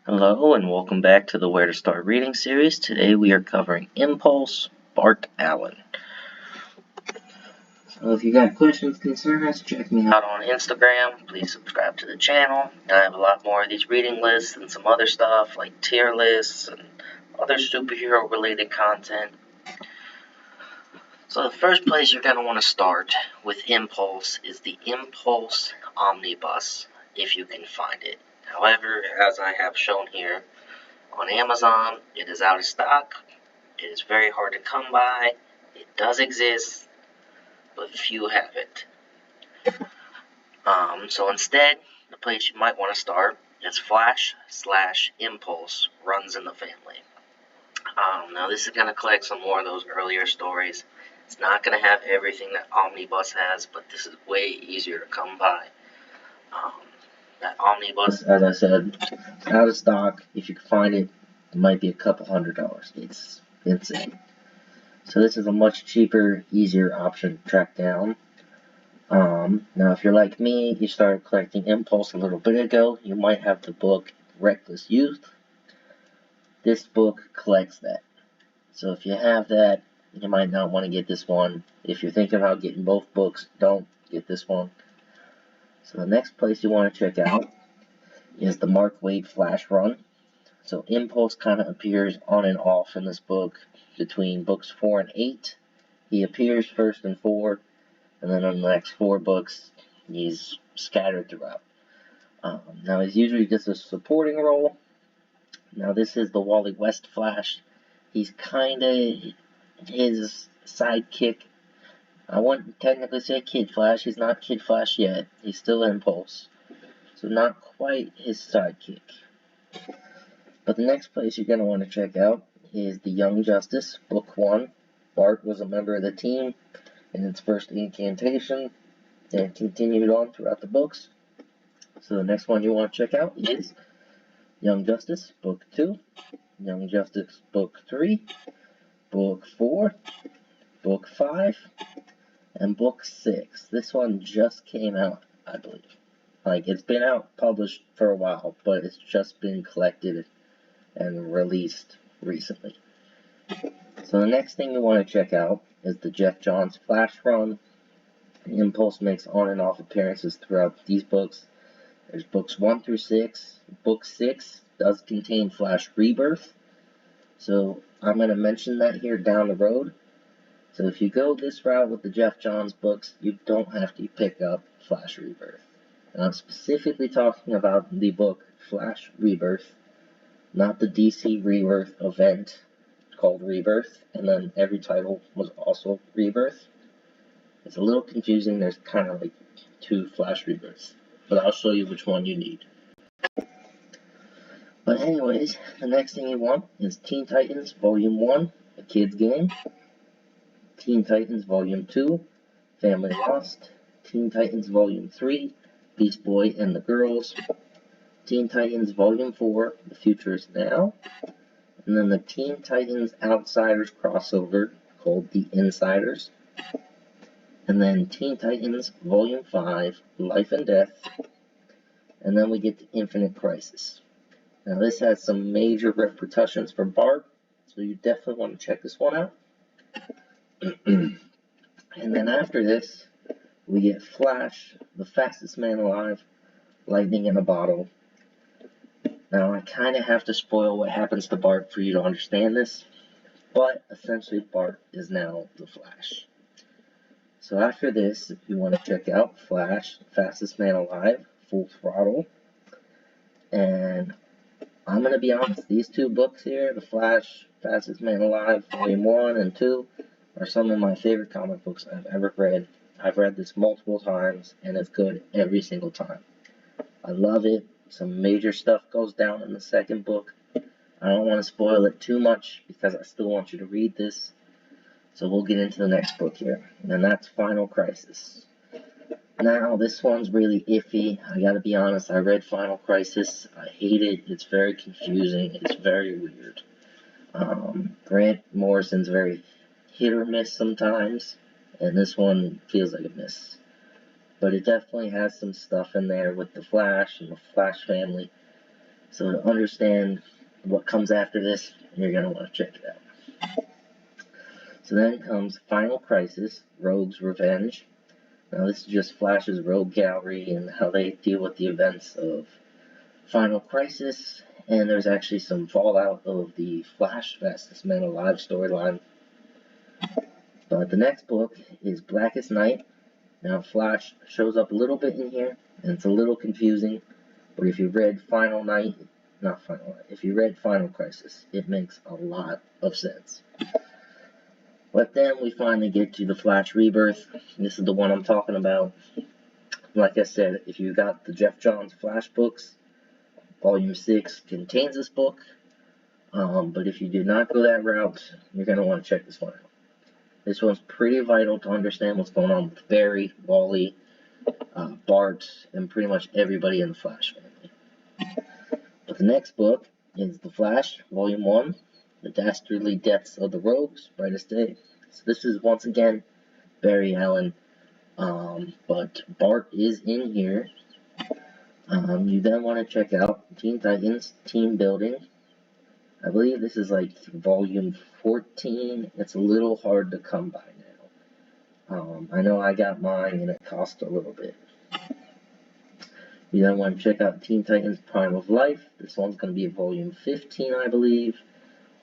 Hello and welcome back to the Where to Start Reading series. Today we are covering Impulse, Bart Allen. So if you got questions, concerns, check me out on Instagram. Please subscribe to the channel. I have a lot more of these reading lists and some other stuff like tier lists and other superhero related content. So the first place you're going to want to start with Impulse is the Impulse Omnibus, if you can find it. However, as I have shown here, on Amazon, it is out of stock. It is very hard to come by. It does exist, but few have it. So instead, the place you might want to start is Flash/Impulse Runs in the Family. Now this is going to collect some more of those earlier stories. It's not going to have everything that Omnibus has, but this is way easier to come by. That Omnibus, as I said, is out of stock. If you can find it, it might be a couple $100. It's insane. So this is a much cheaper, easier option to track down. Now if you're like me, you started collecting Impulse a little bit ago, you might have the book Reckless Youth. This book collects that. So if you have that, you might not want to get this one. If you're thinking about getting both books, don't get this one. So the next place you want to check out is the Mark Waid Flash Run. So Impulse kind of appears on and off in this book between books 4 and 8. He appears first in 4, and then in the next 4 books, he's scattered throughout. Now he's usually just a supporting role. Now this is the Wally West Flash. He's kind of his sidekick. I wouldn't technically say Kid Flash. He's not Kid Flash yet. He's still Impulse. So not quite his sidekick. But the next place you're going to want to check out is the Young Justice, Book 1. Bart was a member of the team in its first incantation and continued on throughout the books. So the next one you want to check out is Young Justice, Book 2, Young Justice, Book 3, Book 4, Book 5, and Book 6. This one just came out, I believe. Like, it's been out, published for a while, but it's just been collected and released recently. So the next thing you want to check out is the Jeff Johns Flash Run. Impulse makes on and off appearances throughout these books. There's books 1 through 6. Book 6 does contain Flash Rebirth. So I'm going to mention that here down the road. So if you go this route with the Jeff Johns books, you don't have to pick up Flash Rebirth. And I'm specifically talking about the book Flash Rebirth, not the DC Rebirth event called Rebirth, and then every title was also Rebirth. It's a little confusing. There's kind of like 2 Flash Rebirths, but I'll show you which one you need. But anyways, the next thing you want is Teen Titans Volume 1, A Kid's Game. Teen Titans Volume 2, Family Lost. Teen Titans Volume 3, Beast Boy and the Girls. Teen Titans Volume 4, The Future is Now. And then the Teen Titans Outsiders crossover called The Insiders. And then Teen Titans Volume 5, Life and Death. And then we get to Infinite Crisis. Now this has some major repercussions for Bart, so you definitely want to check this one out. And then after this, we get Flash, the Fastest Man Alive, Lightning in a Bottle. Now I kind of have to spoil what happens to Bart for you to understand this, but essentially Bart is now the Flash. So after this, if you want to check out Flash, Fastest Man Alive, Full Throttle, and I'm going to be honest, these 2 books here, The Flash, Fastest Man Alive, Volume 1 and 2, are some of my favorite comic books I've ever read. I've read this multiple times, and it's good every single time. I love it. Some major stuff goes down in the second book. I don't want to spoil it too much, because I still want you to read this. So we'll get into the next book here, and that's Final Crisis. Now, this one's really iffy. I gotta be honest, I read Final Crisis. I hate it. It's very confusing. It's very weird. Grant Morrison's very hit or miss sometimes, and this one feels like a miss. But it definitely has some stuff in there with the Flash and the Flash family. So to understand what comes after this, you're going to want to check it out. So then comes Final Crisis, Rogue's Revenge. Now this is just Flash's Rogue Gallery and how they deal with the events of Final Crisis, and there's actually some fallout of the Flash Fastest Man Alive storyline. But the next book is Blackest Night. Now Flash shows up a little bit in here, and it's a little confusing, but if you read if you read Final Crisis, it makes a lot of sense. But then we finally get to the Flash Rebirth. This is the one I'm talking about. Like I said, if you got the Jeff Johns Flash books, Volume 6 contains this book. But if you did not go that route, you're going to want to check this one out. This one's pretty vital to understand what's going on with Barry, Wally, Bart, and pretty much everybody in the Flash family. But the next book is The Flash, Volume 1, The Dastardly Deaths of the Rogues, Brightest Day. So this is once again Barry Allen, but Bart is in here. You then want to check out Teen Titans Team Building. I believe this is like Volume 14. It's a little hard to come by now. I know I got mine and it cost a little bit. You then want to check out Teen Titans Prime of Life. This one's going to be Volume 15, I believe.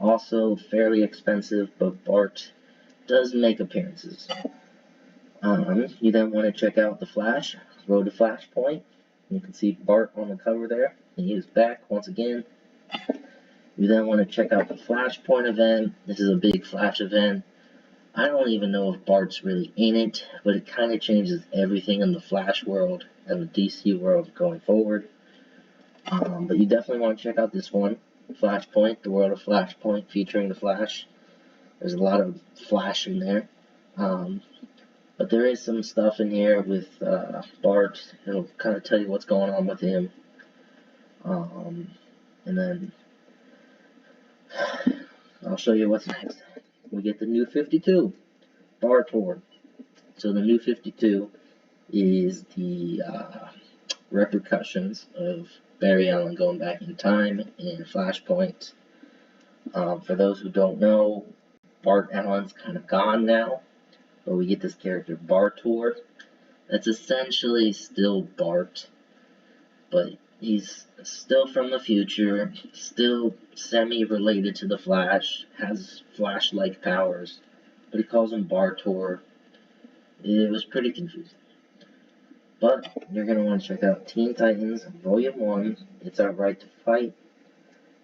Also fairly expensive, but Bart does make appearances. You then want to check out The Flash, Road to Flashpoint. You can see Bart on the cover there, and he is back once again. You then want to check out the Flashpoint event. This is a big Flash event. I don't even know if Bart's really in it, but it kind of changes everything in the Flash world and the DC world going forward. But you definitely want to check out this one, Flashpoint, the world of Flashpoint, featuring the Flash. There's a lot of Flash in there. But there is some stuff in here with Bart. It'll kind of tell you what's going on with him. And then I'll show you what's next. We get the New 52, Bar Torr. So the New 52 is the repercussions of Barry Allen going back in time in Flashpoint. For those who don't know, Bart Allen's kind of gone now. But we get this character, Bar Torr. That's essentially still Bart, but he's still from the future, still semi-related to the Flash, has Flash-like powers, but he calls him Bar Torr. It was pretty confusing. But you're going to want to check out Teen Titans Volume 1, It's Our Right to Fight.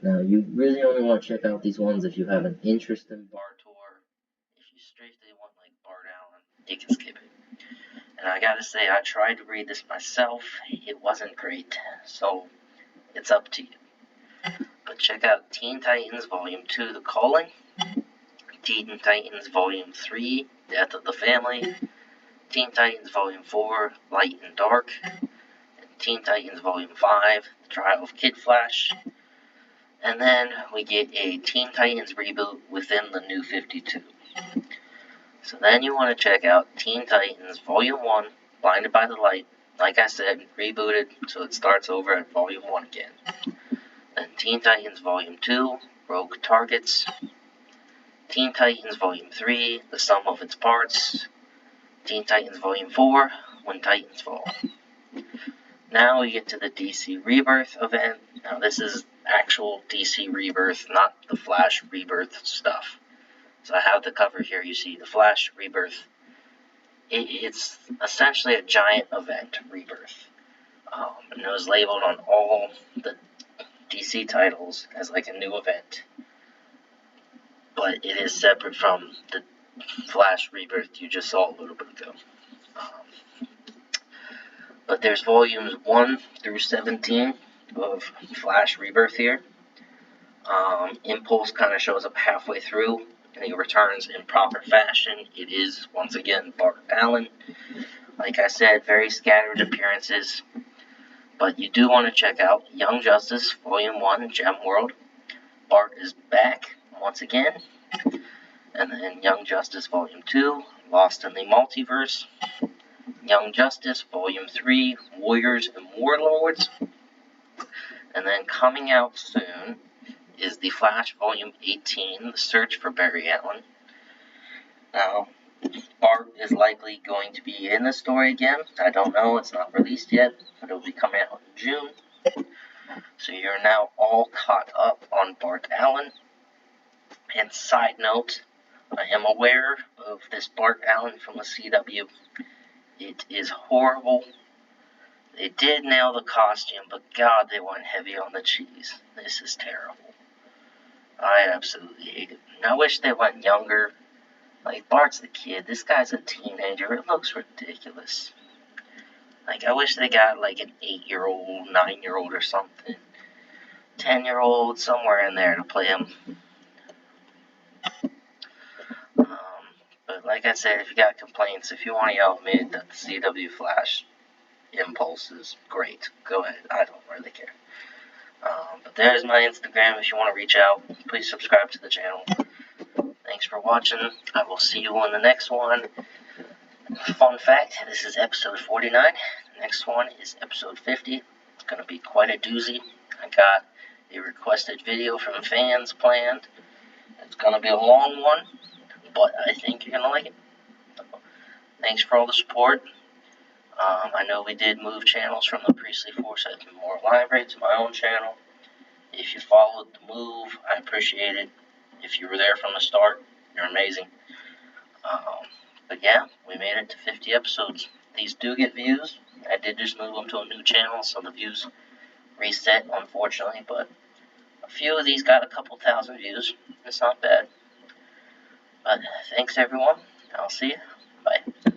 Now, you really only want to check out these ones if you have an interest in Bar Torr. If you strictly want like Bart Allen, you can skip it. And I gotta say, I tried to read this myself. It wasn't great, so it's up to you. But check out Teen Titans Volume 2, The Calling. Teen Titans Volume 3, Death of the Family. Teen Titans Volume 4, Light and Dark. And Teen Titans Volume 5, The Trial of Kid Flash. And then we get a Teen Titans reboot within the New 52. So then you want to check out Teen Titans Volume 1, Blinded by the Light. Like I said, rebooted, so it starts over at Volume 1 again. Then Teen Titans Volume 2, Rogue Targets. Teen Titans Volume 3, The Sum of Its Parts. Teen Titans Volume 4, When Titans Fall. Now we get to the DC Rebirth event. Now this is actual DC Rebirth, not the Flash Rebirth stuff. So I have the cover here, you see the Flash Rebirth. It's essentially a giant event, Rebirth. And it was labeled on all the DC titles as like a new event. But it is separate from the Flash Rebirth you just saw a little bit ago. But there's volumes 1 through 17 of Flash Rebirth here. Impulse kind of shows up halfway through, and he returns in proper fashion. It is, once again, Bart Allen. Like I said, very scattered appearances. But you do want to check out Young Justice, Volume 1, Gem World. Bart is back, once again. And then Young Justice, Volume 2, Lost in the Multiverse. Young Justice, Volume 3, Warriors and Warlords. And then coming out soon is The Flash Volume 18, The Search for Barry Allen. Now, Bart is likely going to be in the story again. I don't know, it's not released yet, but it will be coming out in June. So you're now all caught up on Bart Allen. And side note, I am aware of this Bart Allen from the CW. It is horrible. They did nail the costume, but God, they went heavy on the cheese. This is terrible. I absolutely hate it. And I wish they went younger. Like, Bart's the kid. This guy's a teenager. It looks ridiculous. Like, I wish they got, like, an 8-year-old, 9-year-old or something. 10-year-old, somewhere in there to play him. But like I said, if you got complaints, if you want to yell at me that the CW Flash Impulse is great, go ahead. I don't really care. But there's my Instagram. If you want to reach out, please subscribe to the channel. Thanks for watching. I will see you on the next one. Fun fact, this is episode 49. The next one is episode 50. It's going to be quite a doozy. I got a requested video from fans planned. It's going to be a long one, but I think you're going to like it. So, thanks for all the support. I know we did move channels from the Priestley Forsyth Memorial Library to my own channel. If you followed the move, I appreciate it. If you were there from the start, you're amazing. But yeah, we made it to 50 episodes. These do get views. I did just move them to a new channel, so the views reset, unfortunately. But a few of these got a couple thousand views. It's not bad. But thanks, everyone. I'll see you. Bye.